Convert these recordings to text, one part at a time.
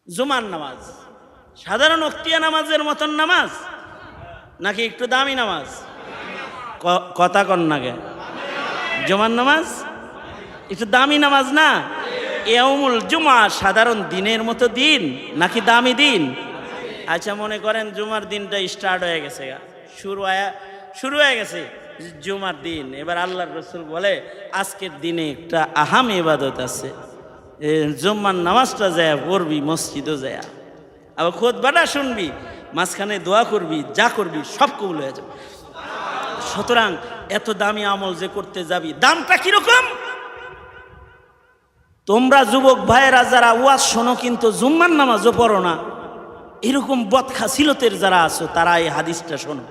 জুমার নামাজ সাধারণ ওক্তিয়া নামাজের মতন নামাজ নাকি একটু দামি নামাজ? কথা কন না গে, জুমার নামাজ একটু দামি নামাজ না? ইয়াউমুল জুমা সাধারণ দিনের মতো দিন নাকি দামি দিন? আচ্ছা, মনে করেন জুমার দিনটা স্টার্ট হয়ে গেছে, শুরু হয়ে গেছে জুমার দিন। এবার আল্লাহর রাসূল বলে আজকের দিনে একটা আহাম ইবাদত আছে, জুম্মার নামাজটা যায় পড়বি, মসজিদও যায়, আবার খুতবাটা শুনবি, মাঝখানে দোয়া করবি, যা করবি সব কবুল হয়ে যাবে। সুতরাং এত দামি আমল যে করতে যাবি, দামটা কিরকম? তোমরা যুবক ভাইয়েরা যারা ওয়াজ শোনো কিন্তু জুম্মার নামাজও পড়ো না, এরকম বদখাসিলতের যারা আছো তারা এই হাদিসটা শোনো।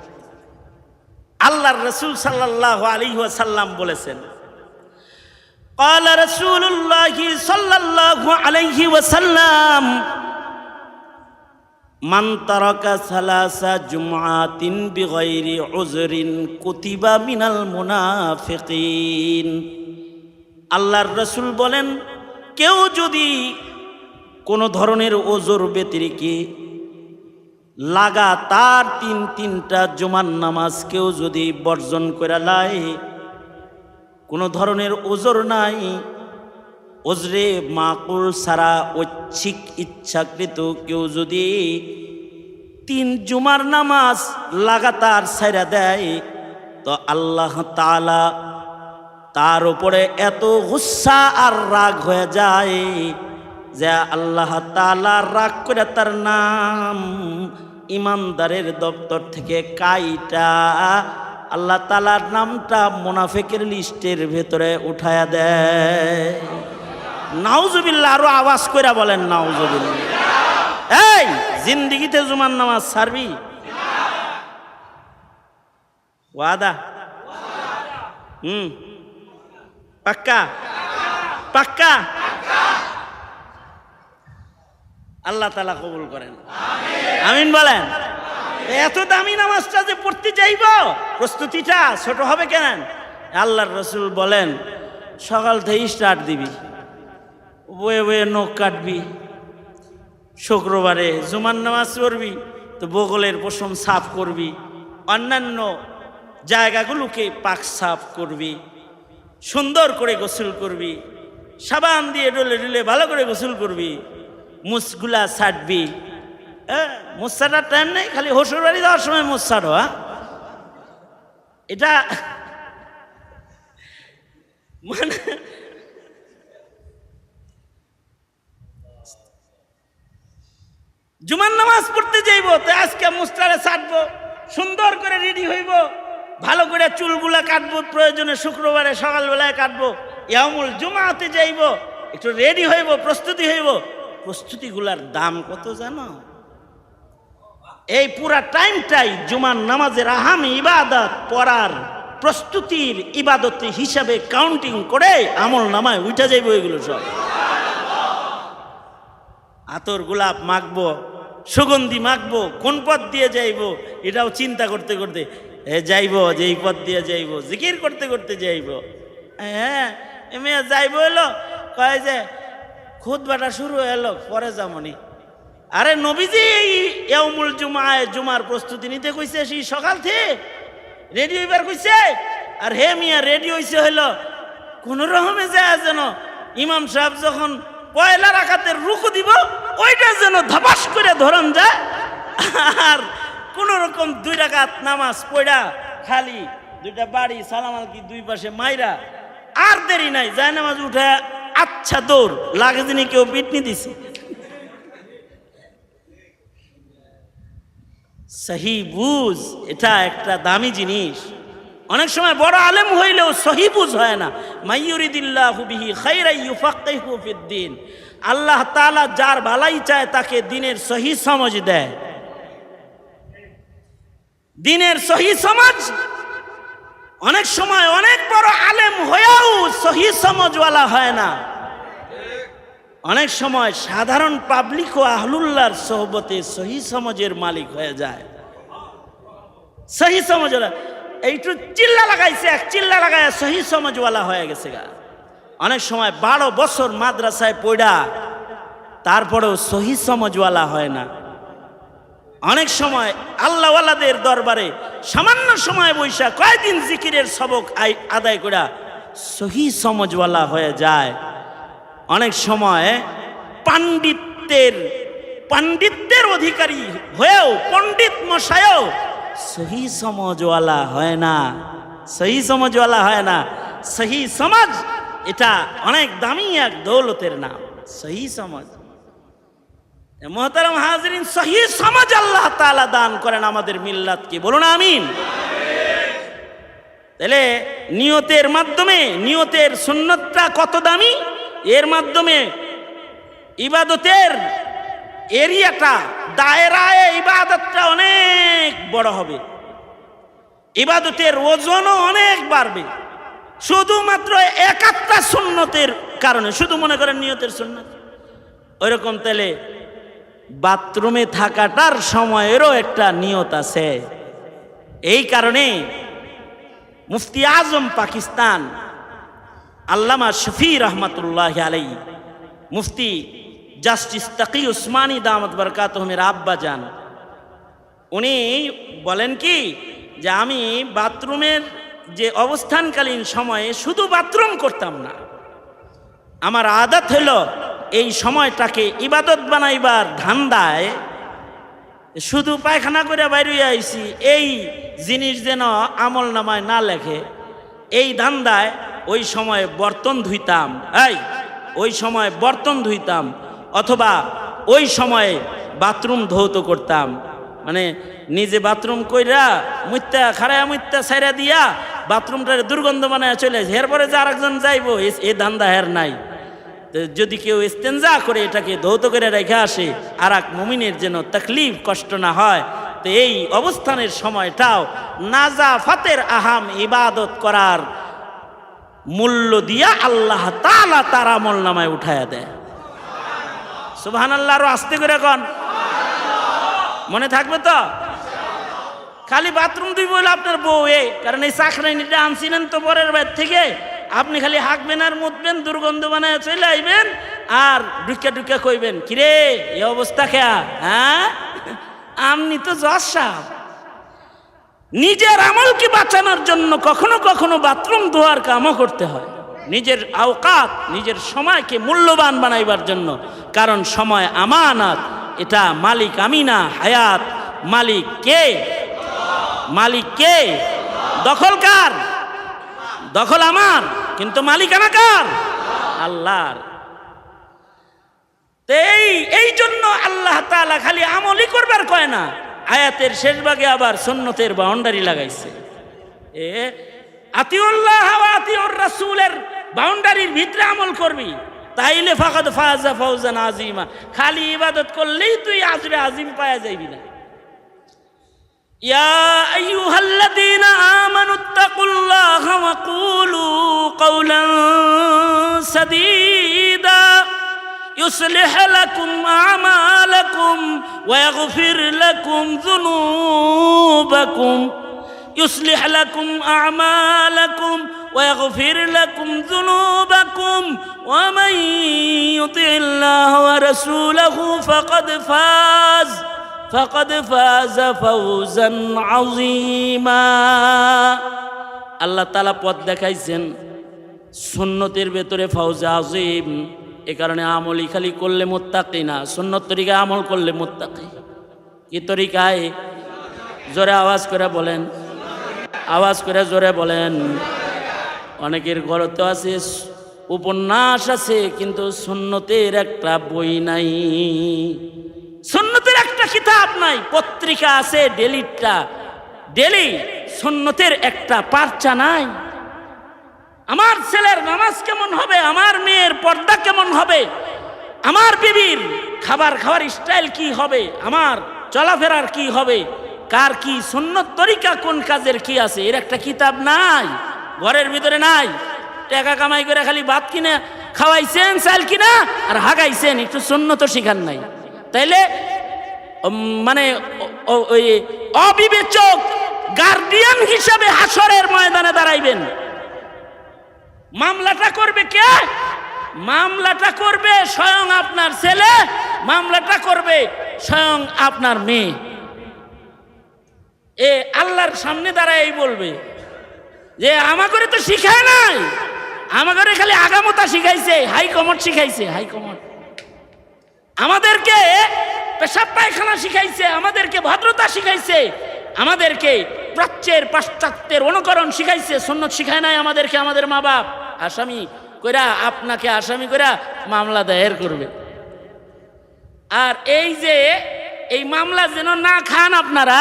আল্লাহর রাসূল সাল্লাল্লাহু আলাইহি ওয়াসাল্লাম বলেছেন, قال رسول الله صلى الله عليه وسلم من ترك ثلاث جمعات بغير عذر كتب من المنافقين। আল্লাহর রাসূল বলেন, কেউ যদি কোনো ধরনের ওজর ব্যতিরেকে লাগাতার তিনটা জুমার নামাজ কেউ যদি বর্জন করে লাই, কোনো ধরনের ওজর নাই, ওজরে মাকুল সারা ঐচ্ছিক ইচ্ছাকৃত কেউ যদি 3 জুমার নামাজ লাগাতার ছাইরা দেয়, তো আল্লাহ তাআলা তার উপরে এত গুসা আর রাগ হয়ে যায় যে আল্লাহ তাআলা রাগ করে তার নাম ইমানদারের দপ্তর থেকে কাইটা আল্লাহ তাআলার নামটা মুনাফিকের লিস্টের ভেতরে উঠায়া দেয়। নাউজুবিল্লাহ, আরো আওয়াজ কইরা বলেন নাউজুবিল্লাহ। এই জিন্দেগিতে জুমার নামাজ ছাড়বি? ওয়াদা? পাক্কা? পাক্কা? আল্লাহ তাআলা কবুল করেন, আমিন বলেন। এত দামি নামাজটা যে পড়তে যাইব, প্রস্তুতিটা ছোট হবে কেন? আল্লাহর রাসূল বলেন সকাল থেকে স্টার্ট দিবি, বয়ে বয়ে নখ কাটবি, শুক্রবারে জুমার নামাজ পড়বি তো বগলের পশম সাফ করবি, অন্যান্য জায়গাগুলোকে পাক সাফ করবি, সুন্দর করে গোসল করবি, সাবান দিয়ে ডলে ডলে ভালো করে গোসল করবি, মুছগুলা ছাড়বি। মুছাটার টাইম নেই, খালি হসুর বাড়ি যাওয়ার সময় মুছ ছাড়ো। এটা মানে জুমার নামাজ পড়তে যাইব তো আজকে মুস্তারে ছাড়বো, সুন্দর করে রেডি হইব, ভালো করে চুলগুলা কাটবো, প্রয়োজনে শুক্রবারে সকালবেলায় কাটবো, ইয়াউমুল জুমাতে যাইব, একটু রেডি হইব, প্রস্তুতি হইব। প্রস্তুতিগুলার দাম কত জানো? এই পুরা টাইমটাই জুমার নামাজের আহাম ইবাদত পড়ার প্রস্তুতির ইবাদত হিসাবে কাউন্টিং করে আমল নামায় উঠা যাইব। এগুলো সব আতর গোলাপ মাখবো, সুগন্ধি মাখবো, কোন পথ দিয়ে যাইব এটাও চিন্তা করতে করতে যাইব, যে এই পথ দিয়ে যাইব, জিকির করতে করতে যাইব। হ্যাঁ, এমনি যাইব এলো, কয় যে খুতবাটা শুরু হলো, পরে যামনি। আরে নবীজি এই ইয়াউমুল জুমায় জুমার প্রস্তুতি নিতে কইছে, সেই সকাল থেকে রেডি হইবার কইছে। আর হে মিয়া রেডি হইছে হইলো কোন রকমে যায় যেন ইমাম সাহেব যখন পয়লা রাকাতের রুকু দিব ওইটা যেন ধপাস করে ধরন যায়, আর কোন রকম 2 রাকাত নামাজ পড়া খালি 2টা বাড়ি সালাম আলকি 2 পাশে মাইরা আর দেরি নাই, যায় নামাজ উঠে আচ্ছা দৌড় লাগে যিনি কেউ পিটনি দিছে। সহি বুঝ এটা একটা দামি জিনিস। অনেক সময় বড় আলেম হইলেও সহি বুঝ হয় না। মাইয়ুরিদিল্লাহু বিহি খাইরান ইউফাক্কিহু ফিদ্দিন, আল্লাহ তাআলা যার ভালাই চায় তাকে দিনের সহি সমঝ দেয়। দিনের সহি সমঝ অনেক সময় অনেক বড় আলেম হয়েও সহি সমঝওয়ালা হয় না। অনেক সময় সাধারণ পাবলিক ও আহলুল্লাহর সোহবতে সহি সমঝের মালিক হয়ে যায়। সহি সমঝওয়ালা এইটু চিল্লা লাগাইছে, এক চিল্লা লাগায় সহি সমঝওয়ালা হয়ে গেছে গা। অনেক সময় 12 বছর মাদ্রাসায় পড়া তারপরেও সহি সমঝওয়ালা হয় না। অনেক সময় আল্লাহওয়ালাদের দরবারে সামান্য সময় বৈশা কয়দিন জিকিরের সবক আদায় করা সহি সমঝওয়ালা হয়ে যায়। অনেক সময় পাণ্ডিত্যের অধিকারী হয়েও পণ্ডিত মশায়ও সহি সমঝওয়ালা হয় না, সহি সমঝওয়ালা হয় না। সহি সমাজ এটা অনেক দামি এক দৌলতের নাম, সহি সমাজ। মোহতারাম হাজরিন, সহি সমাজ আল্লাহ তাআলা দান করেন আমাদের মিল্লাতকে, বলুন আমিন। তাহলে নিয়তের মাধ্যমে, নিয়তের সুন্নতটা কত দামি, এর মাধ্যমে ইবাদতের এরিয়াটা, দায়রায় ইবাদতটা অনেক বড় হবে, ইবাদতের ওজনও অনেক বাড়বে। শুধুমাত্র একাত্তা সুন্নতের কারণে, শুধু মনে করেন নিয়তের সুন্নত, ওইরকম তাহলে বাথরুমে থাকাটার সময়েরও একটা নিয়ত আছে। এই কারণে মুফতি আজম পাকিস্তান আল্লামা শফি রহমতুল্লাহ আলাইহি, মুফতি জাস্টিস তাকি উসমানী দামত বরকাতুহুমের আব্বা যান, উনি বলেন কি যে আমি বাথরুমের যে অবস্থানকালীন সময়ে শুধু বাথরুম করতাম না, আমার আদত হলো এই সময়টাকে ইবাদত বানাইবার ধান্দায়, শুধু পায়খানা করে বাইরে আইছি এই জিনিস যেন আমল নামায় না লেখে, এই ধান্দায় ওই সময় বর্তন ধুইতাম, ওই সময় বর্তন ধুইতাম, অথবা ওই সময়ে বাথরুম ধৌত করতাম। মানে নিজে বাথরুম কইরা মুত্যা খাড়ায়া মুত্যা সাইরা দিয়া বাথরুমটার দুর্গন্ধ বানায় চলে যায়, এরপরে যে আরেকজন যাইবো এ ধান্দা হের নাই। যদি কেউ ইস্তেঞ্জা করে এটাকে ধৌত করে রেখে আসে, আর এক মুমিনের যেন তকলিফ কষ্ট না হয়, তো এই অবস্থানের সময়টাও নাজাফাতের আহাম ইবাদত করার মূল্য দিয়া আল্লাহ তাআলা তার আমল নামায় উঠায়া দেয়। সুবহানাল্লাহ, আরো আস্তে করে কোন, মনে থাকবে তো? খালি বাথরুম দুই বলে আপনার বউ, কারণ এই চাকরাইনিটা আনছিলেন তো পরের বাইর থেকে, আপনি খালি হাঁকবেন আর মুতবেন, দুর্গন্ধ বানায় চলে আইবেন, আর ঢুকা ঢুকা কইবেন কিরে এই অবস্থা খেয়া, হ্যাঁ আপনি তো জজ সাহেব। নিজের আমলকে বাঁচানোর জন্য কখনো কখনো বাথরুম ধোয়ার কামও করতে হয়, নিজের আওকাত, নিজের সময়কে মূল্যবান বানাইবার জন্য। কারণ সময় আমানত, এটা মালিক আমি না, হায়াত মালিক কে? মালিক কে? দখল কার? দখল আমার, কিন্তু মালিকানা কার? আল্লাহর। এই জন্য আল্লাহ তাআলা খালি আমলই করবার কয় না, আয়াতের শেষ ভাগে আবার সুন্নতের বাউন্ডারি লাগাইছে। আতিউল্লাহ ওয়া আতিউর রাসূলের বাউন্ডারির ভিতরে আমল করবি, তাইলে ফাকাদ ফাজা ফাওজান আযীমা। খালি ইবাদত করলেই তুই আজরে আযীম পায়া যাইবি না। ইয়া আইয়ুহাল্লাযীনা আমানুত্তাকুল্লাহা ওয়া কুলু কাওলান সাদীদা يصلح لكم أعمالكم ويغفر لكم ذنوبكم يصلح لكم أعمالكم ويغفر لكم ذنوبكم ومن يطع الله ورسوله فقد فاز فوزا عظيما। আল্লাহ তাআলা পথ দেখাইছেন সুন্নতের ভেতরে ফাউজে আযীম। এ কারণে আমলই খালি করলে মুত্তাকি না, সুন্নত তরিকায় আমল করলে মুত্তাকি। কি তরিকায়? জোরে আওয়াজ করে বলেন, আওয়াজ করে জোরে বলেন। অনেকের ঘরে তো আছে উপন্যাস আছে, কিন্তু সুন্নতের একটা বই নাই, সুন্নতের একটা কিতাব নাই। পত্রিকা আছে ডেলি, সুন্নতের একটা পার্চা নাই। আমার ছেলের নামাজ কেমন হবে, আমার মেয়ের পর্দা কেমন হবে, আমার বিবির খাবার খাওয়ার স্টাইল কি হবে, আমার চলাফেরার কি হবে, কার কি সুন্নত তরিকা, কোন কাজের কি আছে, এর একটা কিতাব নাই, ঘরের ভিতরে নাই। টাকা কামাই করে খালি ভাত কিনে খাওয়াইছেন, চাল কিনা আর হাগাইছেন, একটু সুন্নত শিখান নাই। তাইলে মানে ওই অবিবেচক গার্ডিয়ান হিসাবে হাসরের ময়দানে দাঁড়াইবেন। মামলাটা করবে কে? মামলাটা করবে স্বয়ং আপনার ছেলে, মামলাটা করবে স্বয়ং আপনার মেয়ে। এ আল্লাহর সামনে দাঁড়ায় বলবে যে আমাকে তো শিখায় নাই, আমাকে খালি আগামতা শিখাইছে, হাইকমোড শিখাইছে, হাইকমোড আমাদেরকে পেশাব পায়খানা শিখাইছে, আমাদেরকে ভদ্রতা শিখাইছে, আমাদেরকে প্রাচ্যের পাশ্চাত্যের অনুকরণ শিখাইছে, সুন্নত শিখায় নাই আমাদেরকে। আমাদের মা বাপ আসামি কইরা আপনাকে আসামি কইরা মামলা দায়ের করবে। আর এই যে এই মামলা যেন না খান আপনারা,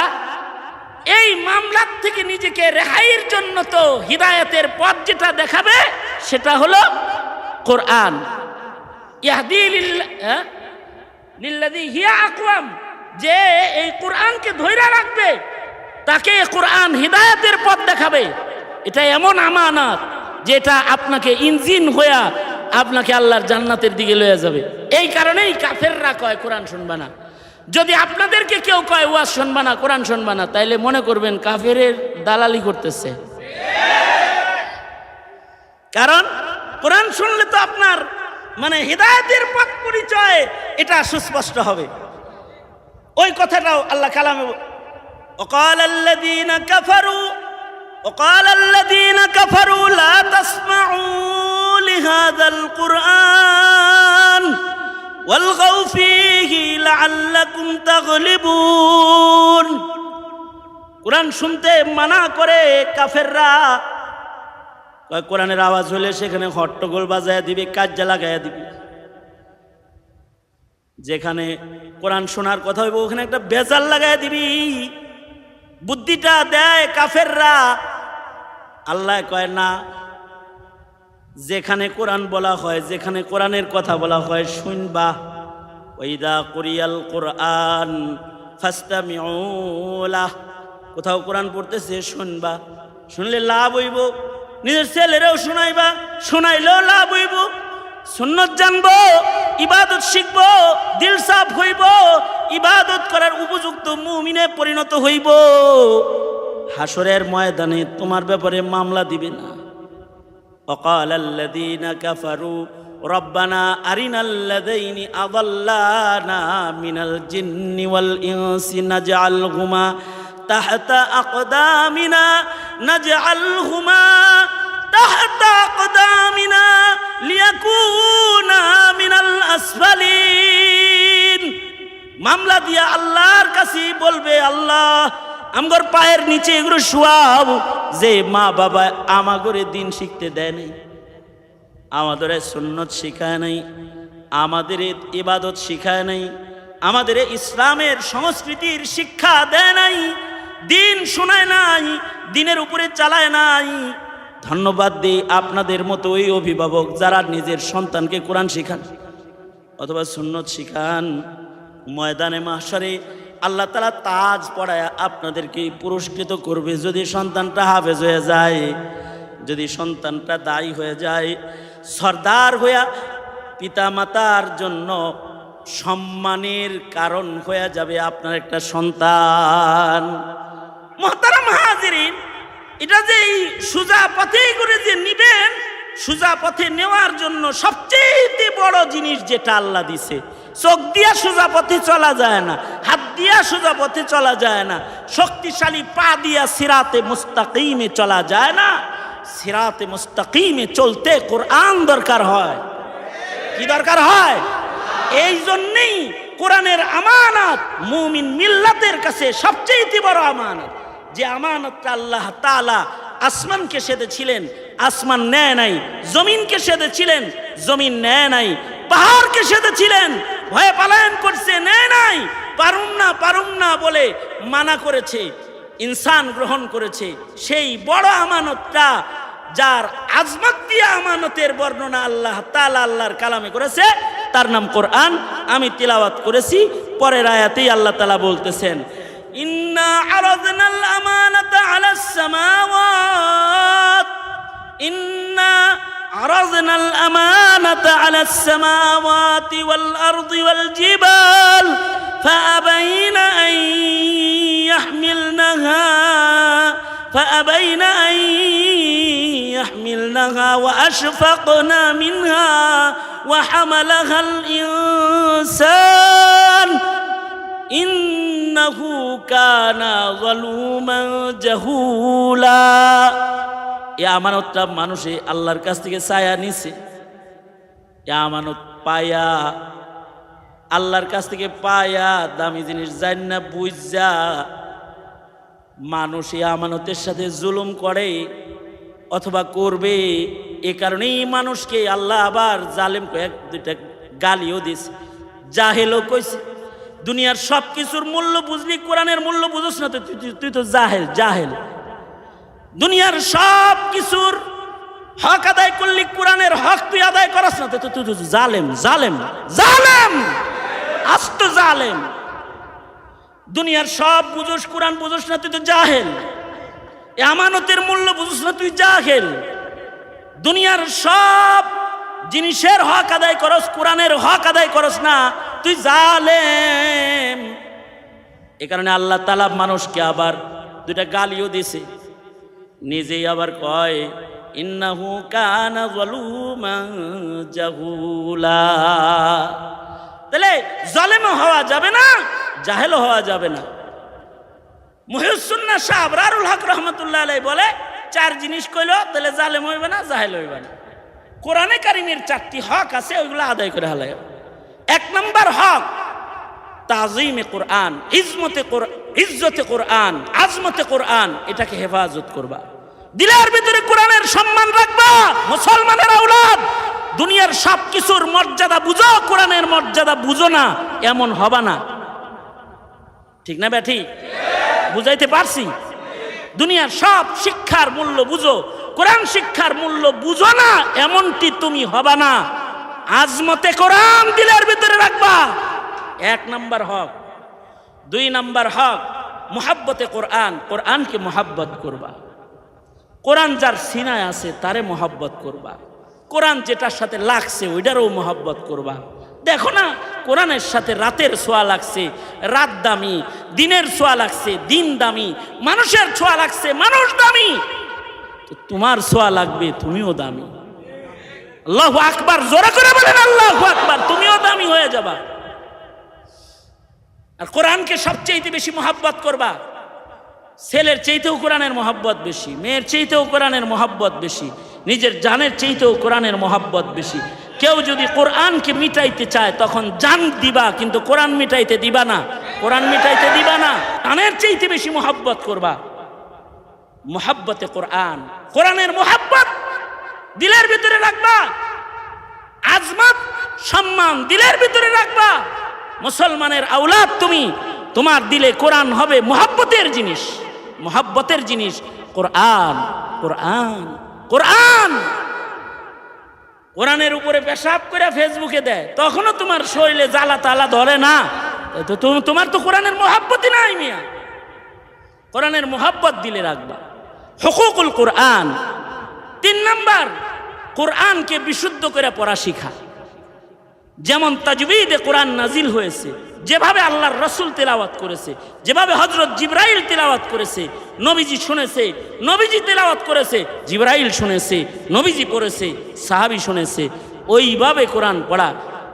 এই মামলার থেকে নিজেকে রেহাইয়ের জন্য তো হিদায়াতের পথ যেটা দেখাবে সেটা হলো কোরআন। ইয়াহদি লিল্লাযী হিয়া আকওয়াম, যে এই কোরআনকে ধইরা রাখবে তাকে কোরআন হিদায়াতের পথ দেখাবে। এটা এমন আমানত যেটা আপনাকে ইঞ্জিন হইয়া আপনাকে আল্লাহর জান্নাতের দিকে লয়ে যাবে। এই কারণেই কাফেররা কয় কোরআন শুনবা না। যদি আপনাদেরকে কেউ কয় ওয়াজ শুনবা না, কোরআন শুনবা না, তাইলে মনে করবেন কাফেরের দালালি করতেছে। কারণ কোরআন শুনলে তো আপনার মানে হিদায়াতের পথ পরিচয় এটা সুস্পষ্ট হবে। ওই কথাটাও আল্লাহ কালামে وقال الذين كفروا لا تسمعوا لهذا القرآن والغوا فيه لعلكم تغلبون। কোরআন শুনতে মানা করে কাফেররা, কোরআনের আওয়াজ হলে সেখানে হট্টগোল বাজায় দিবে, কাজ্জা লাগাইয়া দিবে। যেখানে কোরআন শোনার কথা হইব ওখানে একটা বেজাল লাগাইয়া দিবি, বুদ্ধিটা দেয় কাফেররা। আল্লাহ কয় না, যেখানে কোরআন বলা হয়, যেখানে কোরআনের কথা বলা হয় শুনবা। ওয়াইদা কুরিয়াল কোরআন ফাসতামিউ লাহ, কোথাও কোরআন পড়তেছে শুনবা, শুনলে লাভ হইব। নিজের ছেলেরাও শোনাইবা, শোনাইলেও লাভ হইব। সুন্নত জানবো, ইবাদত শিখবো, দিল সাফ হইব, ইবাদত করার উপযুক্ত মুমিনে পরিণত হইব। হাসরের ময়দানে তোমার ব্যাপারে মামলা দিবে না। وقال الذين كفروا ربنا أرنا الذين أضلانا من الجن والإنس نجعلهما تحت أقدامنا লিয়াকুনা মিনাল আসফালিন। মামলা দিয়া আল্লাহর কাছে বলবে, আল্লাহ আমগর পায়ের নিচে এগুলো শুয়াও। যে মা বাবা আমাগরে দিন শিখতে দেয় নাই, আমাদের সুন্নত শিখায় নাই, আমাদের ইবাদত শিখায় নাই, আমাদের ইসলামের সংস্কৃতির শিক্ষা দেয় নাই, দিন শোনায় নাই, দিনের উপরে চালায় নাই। ধন্যবাদ দিই আপনাদের মতো ওই অভিভাবক যারা নিজের সন্তানকে কোরআন শিখান অথবা সুন্নত শিখান। ময়দানে মাহশরে আল্লাহ তাআলা তাজ পড়ায় আপনাদেরকে পুরস্কৃত করবে। যদি সন্তানটা হাফেজ হয়ে যায়, যদি সন্তানটা দায়ী হয়ে যায়, সর্দার হইয়া পিতা মাতার জন্য সম্মানের কারণ হয়ে যাবে আপনার একটা সন্তান। মুহতারাম হাজিরিন, এটা যে সোজা পথে করে যে নিবেন, সোজা পথে নেওয়ার জন্য সবচেয়ে বড় জিনিস যেটা আল্লাহ দিছে, চোখ দিয়া সোজা পথে চলা যায় না, হাত দিয়া সোজা পথে চলা যায় না, শক্তিশালী পা দিয়া সিরাতে মুস্তাকিমে চলা যায় না। সিরাতে মুস্তাকিমে চলতে কোরআন দরকার হয়। কি দরকার হয়? এই জন্যই কোরআনের আমানত মুমিন মিল্লাতের কাছে সবচেয়ে বড় আমানত। যে আমানতটা আল্লাহ তাআলা আসমানকে সেধেছিলেন, আসমান নেয় নাই, জমিনকে সেধেছিলেন, জমিন নেয় নাই, পাহাড়কে সেধেছিলেন, ভয়ে পালায়ন করছে, নেয় নাই, পারুম না বলে মানা করেছে, ইনসান গ্রহণ করেছে। সেই বড় আমানতটা যার আজমত দিয়ে আমানতের বর্ণনা আল্লাহ তাআলা আল্লাহর কালামে করেছে, তার নাম কোরআন। আমি তিলাওয়াত করেছি, পরের আয়াতেই আল্লাহ তাআলা বলতেছেন, ইন্না আরাদনাল আমানাতা আলাস সামাওয়াত, ইন্না আরাদনাল আমানাতা আলাস সামাওয়াতি ওয়াল আরদি ওয়াল জিবাল ফাআবাইনা আন ইয়াহমিলনাহা مثلها وأشفقنا منها وحملها الإنسان إنه كان ظلوما جهولا। এই আমানতটা মানুষে আল্লাহর কাছ থেকে ছায়া নিছে, এই আমানত পায়া আল্লাহর কাছ থেকে পায়া দামি জিনিস জান্না বুঝা মানুষ এই আমানতের সাথে জুলুম করে অথবা করবে। এ কারণেই মানুষকে আল্লাহ আবার জালেম এক দুইটা গালিও দিছে, জাহেলও কইছে। দুনিয়ার সব কিছুর মূল্য বুঝলি, কোরআনের মূল্য বুঝছ না, তুই তো জাহেল। জাহেল দুনিয়ার সব কিছুর হক আদায় করলি, কোরআনের হক তুই আদায় করস না, তুই তো জালেম। জালেম জালেম আস্ত জালেম। দুনিয়ার সব বুঝোস, কোরআন বুঝোস না, তুই তো জাহেল। আমানতের মূল্য বুঝোস না, তুই জাহেল। দুনিয়ার সব জিনিসের হক আদায় করস, কোরআনের হক আদায় করস না, তুই জালেম। এ কারণে আল্লাহ তাআলা মানুষকে আবার দুইটা গালিও দিছে, নিজেই আবার কয় ইন্নাহু কানা যালুমান জাহুলা। তাহলে জালেম হওয়া যাবে না, জাহেলও হওয়া যাবে না। মুহিউস-সুন্নাহ শাহ আবরারুল হক রহমাতুল্লাহ আলাইহি বলে চার জিনিস কইলো, তাহলে জালেম হইবে না, জাহেল হইবে না। কোরআনে কারিমের চারটি হক আছে, ওইগুলো আদায় করে হালায়। এক নম্বর হক তাজিমে কোরআন, ইজ্জতে কোরআন, আজমতে কোরআন, এটাকে হেফাজত করবা। দিলের ভিতরে কোরআনের সম্মান রাখবা। মুসলমানের আওলাদ, দুনিয়ার সব কিছুর মর্যাদা বুঝো, কোরআনের মর্যাদা বুঝো না, এমন হবা না। ঠিক না ব্যাঠি? বুঝাইতে পারছি? দুনিয়ার সব শিক্ষার মূল্য বুঝো, কোরআন শিক্ষার মূল্য বুঝো না, এমনটি তুমি হবা না। আজমতে কোরআন দিলের ভিতরে রাখবা, এক নম্বর হক। দুই নম্বর হক মুহাব্বতে কোরআন, কোরআনকে মুহাব্বত করবা। কোরআন যার সিনায় আছে তারে মুহাব্বত করবা। কোরআন যেটার সাথে লাগছে ওইটারও মুহাব্বত করবা। দেখো না, কোরআনের সাথে রাতের ছোঁয়া লাগছে, রাত দামি, দিনের ছোঁয়া লাগছে, দিন দামি, মানুষের ছোঁয়া লাগছে, মানুষ দামি, তো তোমার ছোঁয়া লাগবে, তুমিও দামি। আল্লাহু আকবার, জোরে করে বলেন আল্লাহু আকবার, তুমিও দামি হয়ে যাবা। আর কোরআনকে সবচেয়ে বেশি মুহাব্বত করবা। ছেলের চাইতেও কোরআনের মুহাব্বত বেশি, মেয়ের চাইতেও কোরআনের মুহাব্বত বেশি, নিজের জানের চাইতেও কোরআনের মুহাব্বত বেশি। কেউ যদি কোরআনকে মিটাইতে চায় তখন জান দিবা, কিন্তু কোরআন মিটাইতে দিবা না, কোরআন মিটাইতে দিবা না। জানের চাইতে বেশি মুহাব্বত করবা। মুহাব্বতে কোরআন, কোরআনের মুহাব্বত দিলের ভিতরে রাখবা। আজমত, সম্মান দিলের ভিতরে রাখবা। মুসলমানের আওলাদ তুমি, তোমার দিলে কোরআন হবে মুহাব্বতের জিনিস, মুহাব্বতের জিনিস কোরআন। কোরআন কোরআন কোরআনের উপরে পেশাব করে ফেসবুকে দেয়, তখনও তোমার শরীরে জ্বালা তালা ধরে না, তো তোমার তো কোরআনের মুহাব্বতই নাই মিয়া। কোরআনের মুহাব্বত দিলে রাখবা। হুকুকুল কোরআন, তিন নাম্বার কোরআনকে বিশুদ্ধ করে পড়া শিখা। যেমন তাজবিদে কোরআন নাজিল হয়েছে, যেভাবে আল্লাহর রাসূল তেলাওয়াত করেছে, যেভাবে হযরত জিবরাইল তেলাওয়াত করেছে, নবীজি শুনেছে, নবীজি তেলাওয়াত করেছে, জিবরাইল শুনেছে, নবীজি পড়েছে, সাহাবী শুনেছে, ওইভাবে কোরআন পড়া।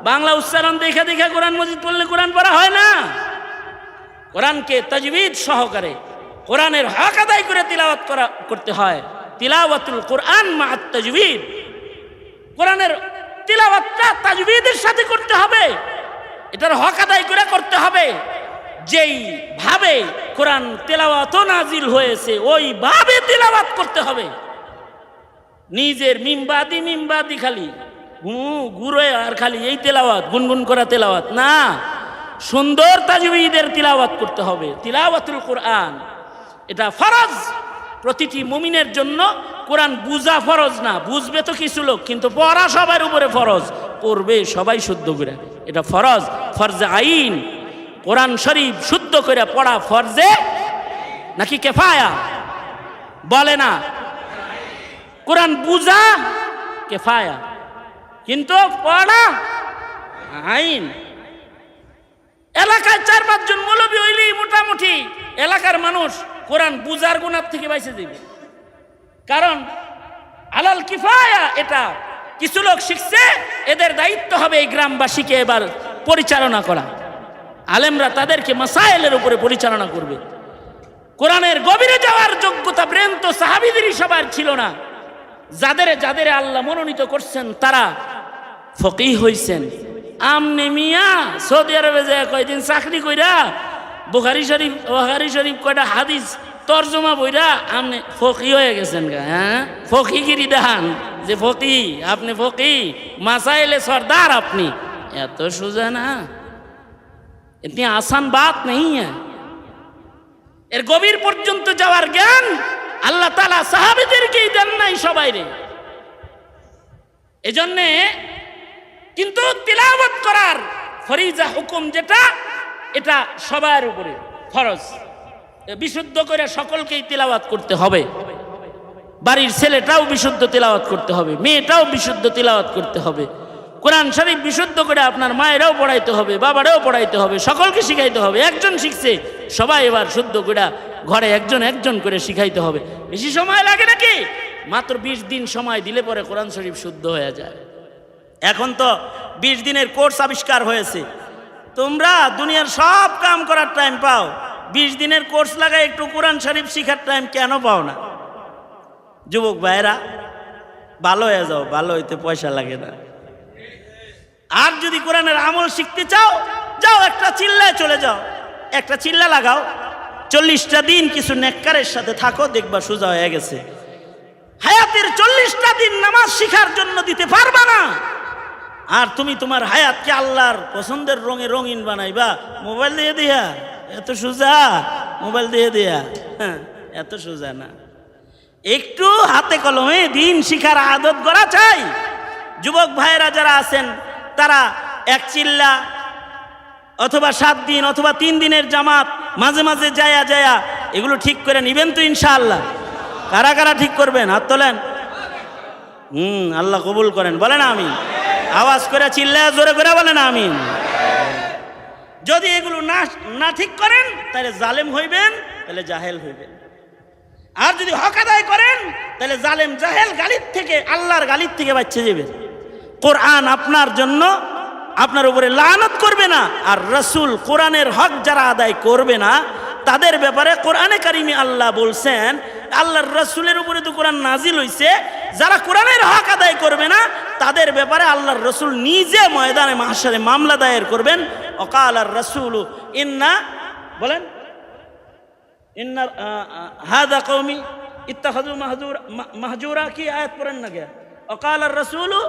বাংলা উচ্চারণ দেখে দেখে কোরআন মজিদ পড়লে কোরআন পড়া হয় না। কোরআনকে তাজবিদ সহকারে কোরআনের হক আদায় করে তিলাওয়াত করতে হয়। তিলাওয়াতুল কোরআন মা'আত তাজবিদ, কোরআনের তিলাওয়াতটা তাজবিদের সাথে করতে হবে, এটার হক আদায় করে করতে হবে। যেই ভাবে কোরআন তেলাওয়াত নাজিল হয়েছে ওইভাবে তিলাওয়াত করতে হবে। নিজের মিমবাদি খালি ঘুরে আর খালি এই তেলাওয়াত, গুনগুন করা তেলাওয়াত না, সুন্দর তাজবিদের তিলাওয়াত করতে হবে। তিলাওয়াতুল কোরআন এটা ফরজ, প্রতিটি মুমিনের জন্য। কোরআন বুঝা ফরজ না, বুঝবে তো কিছু লোক, কিন্তু পড়া সবার উপরে ফরজ, পড়বে সবাই শুদ্ধ করে, এটা ফরজ, ফরজে আইন। কোরআন শরীফ শুদ্ধ করে পড়া ফরজে নাকি কেফায়া? বলে না। কোরআন বুঝা কেফায়া, কিন্তু পড়া আইন। এলাকায় 4-5 জন মৌলবী হইলেই মোটামুটি এলাকার মানুষ কোরআন বুঝার গুণার থেকে বাইসে দিবে। কারণ আলাল কিফায়া, এটা কিছু লোক শিখছে, এদের দায়িত্ব হবে এই গ্রামবাসীকে এবার পরিচালনা করা। আলেমরা তাদেরকে মাসাইলের উপরে পরিচালনা করবে। কোরআনের গভীরে যাওয়ার যোগ্যতা ব্রেন তো সাহাবীদেরই সবার ছিল না। যাদের আল্লাহ মনোনীত করছেন তারা ফকিহ হইছেন। আমনে মিয়া সৌদি আরবে যায় কয়দিন চাকরি কইরা বুখারী শরীফ কয়টা হাদিস তর্জমা বইরা আমনে ফকিহ হয়ে গেছেন গা। হ্যাঁ, ফকিগিরি দেখান যে ফকিহ, আপনি ফকিহ, মাসাইলে সর্দার আপনি। এত সোজা না, ইতনি আসান বাত নেই। এর গভীর পর্যন্ত যাওয়ার জ্ঞান আল্লাহ তাআলা সাহাবীদেরকেই দেন নাই সবাইরে। এজন্যে কিন্তু তিলাওয়াত করার ফরিজা হুকুম যেটা, এটা সবার উপরে ফরজ। বিশুদ্ধ করে সকলকেই তিলাওয়াত করতে হবে। বাড়ির ছেলেটাও বিশুদ্ধ তিলাওয়াত করতে হবে, মেয়েটাও বিশুদ্ধ তিলাওয়াত করতে হবে। কোরআন শরীফ বিশুদ্ধ করে আপনার মায়েরাও পড়াইতে হবে, বাবারাও পড়াইতে হবে, সকলকে শিখাইতে হবে। একজন শিখছে, সবাই এবার শুদ্ধ করে ঘরে একজন একজন করে শিখাইতে হবে। বেশি সময় লাগে নাকি? মাত্র 20 দিন সময় দিলে পরে কোরআন শরীফ শুদ্ধ হয়ে যায়। এখন তো 20 দিনের কোর্স আবিষ্কার হয়েছে। তোমরা দুনিয়ার সব কাম করার টাইম পাও, 20 দিনের কোর্স লাগায় একটু কোরআন শরীফ শিখার টাইম কেন পাও না? যুবক ভাইরা, ভালো হয়ে যাও, ভালো হইতে পয়সা লাগে না। আর যদি কোরআনের আমল শিখতে চাও, যাও একটা চিল্লায় চলে যাও, একটা চিল্লা লাগাও, 40টা দিন কিছু নেককারের সাথে থাকো, দেখবা সোজা হয়ে গেছে। হায়াতের 40টা দিন নামাজ শিখার জন্য দিতে পারবা না, আর তুমি তোমার হায়াতকে আল্লাহর পছন্দের রঙে রঙিন বানাইবা মোবাইল দিয়ে দিয়া? এত সোজা? মোবাইল দিয়ে দিয়া? হ্যাঁ, এত সোজা না। একটু হাতে কলমে দিন শিখার আদত করা চাই। যুবক ভাইয়েরা যারা আছেন তারা এক চিল্লা অথবা 7 দিন অথবা 3 দিনের জামাত মাঝে মাঝে যায়া যায়া এগুলো ঠিক করে নিবেন তো ইনশাআল্লাহ? কারা কারা ঠিক করবেন? হাত তোলেন। আল্লাহ কবুল করেন, বলেন আমিন। আওয়াজ করে চিল্লায় জোরে করে বলেন আমিন। যদি এগুলো না ঠিক করেন তাহলে জালেম হইবেন, তাহলে জাহেল হইবেন। আর যদি হক আদায় করেন তাহলে জালেম জাহেল গালির থেকে, আল্লাহর গালির থেকে বাঁচতে যাবেন। কোরআন আপনার জন্য আপনার উপরে লানত করবে না, আর রাসূল কোরআনের হক যারা আদায় করবে না তাদের ব্যাপারে কোরআনে কারিমে আল্লাহ বলছেন, আল্লাহর রাসূলের উপরে তো কোরআন নাজিল হইছে, যারা কোরআনের হক আদায় করবে না তাদের ব্যাপারে আল্লাহর রাসূল নিজে ময়দানে মাহশারে মামলা দায়ের করবেন। ওয়াকালার রাসূলু ইন্না, বলেন ইন্না হাযা কওমি ইত্তাখাযু মাহজুরা, কি আয়াত পড়েন না কে? ওয়াকালার রাসূলু,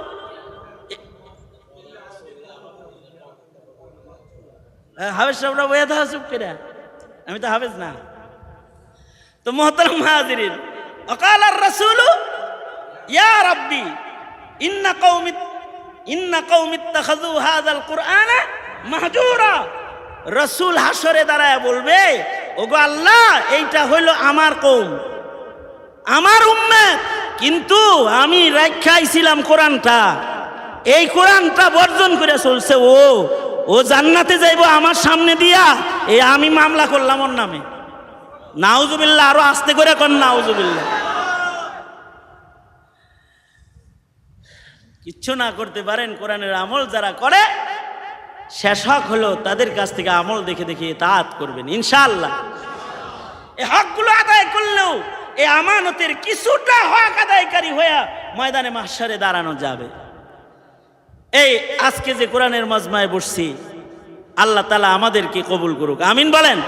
হাফেজ সাহেবরা বইয়া থা চুপ করে, আমি তো হাফেজ না। তো মুহতারাম হাজিরিন, ওয়াকালার রাসূলু ইয়া রাব্বি ইন্না কওমি ইত্তাখাযু হাযাল কুরআনা মাহজুরা। রাসূল হাসরে দাঁড়ায় বলবে, ওগো আল্লাহ, এইটা হইল আমার কওম, আমার উম্মত, কিন্তু আমি রাখাইছিলাম কোরআনটা, এই কোরআনটা বর্জন করে চলছে। ও জান্নাতে যাইবো আমার সামনে দিয়া, এই আমি মামলা করলাম ওর নামে। নাউজুবিল্লাহ, আরো আস্তে করে কোন নাউজুবিল্লাহ। কিচ্ছু না করতে পারেন, কোরআনের আমল যারা করে শেষ হক হলো তাদের কাছ থেকে আমল দেখে দেখে ইতাআত করবেন ইনশাআল্লাহ। এই হকগুলো আদায় করলেও এই আমানতের কিছুটা হক আদায়কারী হয়ে ময়দানে মাহশারে দাঁড়ানো যাবে। এই আজকে যে কোরআনের মাজমায় বসছি, আল্লাহ তাআলা আমাদেরকে কবুল করুক, আমিন বলেন।